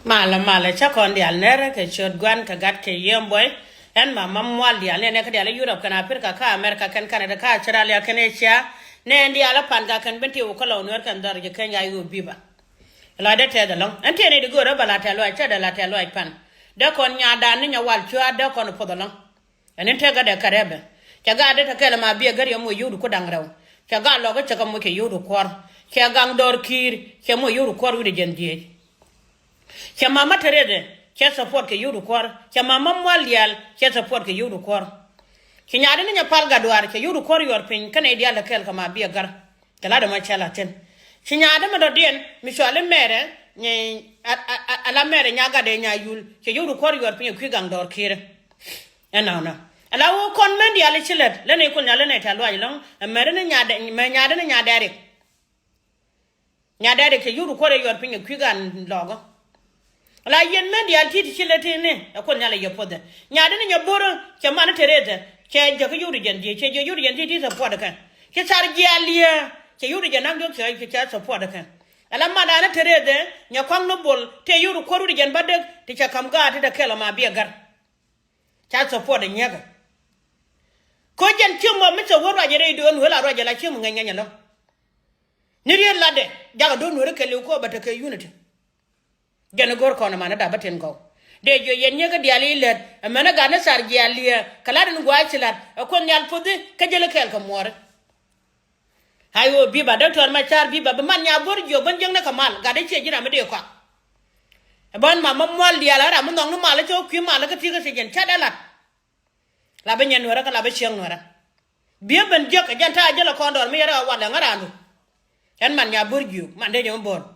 mala cha kon dial nere ke chod gwan ka gat ke yemboy en ma mamwal dial ne ka dial Europe kana Africa ka America kan Canada ka Australia kan Asia ne dial pan ga kan benti o kala onwer kan dar je kan ya yu biba la de te da long ante ne de go ra bala ta lo cha da la ta lo pan de kon nya da ni nya wal chua de kon po da long en te ga de karebe cha ga de ta kala ma bi gar yo mo yudu ko dangraw cha ga lo ga cha ka mo ke yudu kwar cha gang dor kir cha mo yudu kwar wi de jen die cha mama terede cha support ke yudu kwar cha mama mwalial cha support ke yudu kwar cha nyaade nya pal gadwar cha yudu kwar yor pin kan e dial kel kama bi gar kala da ma chala ten cha nyaade ma do den mi shole mere ni ala mere nyaga de nya yul cha yudu kwar yor pin ku gang dor kire enana ala wo kon men dial chilet le ne kun yale ne ta lo long mere ne nyaade me nyaade ne nyaade ke yudu kwar yor pin ku gan logo la yen men di altiti chilete ne akon nyala yopoda nyaade ne nyoboro che man tereza che je ko yuri jendi che je yuri jendi ti support kan che sar ji alia che yuri jenang do che support kan ala mada na tereza nya kwang no bol te yuri ko ruri jen badde ti cha kam ga ti da kelo ma bi gar cha support nyaga ko jen timo mi so wora je re do no la roje la chimu nganya lo ni ri la de jaga do no re kele ko bata ke unity jana gor kono mana da baten go de jo yen nyega diali let amana gana sar diali kala den gwa chilat ko nyal podi ka jele kel ko more hayo biba doctor ma char biba man nya gor jo ban jeng na kamal ga de che jira me de ko ban mama mol diala ra mun ngong mala cho kwi mala ka tiga se jen chadala la ben yen wara kala be cheng wara biya ban jek janta jela ko ndor me yara wala ngarandu en man nya burju man de jom bon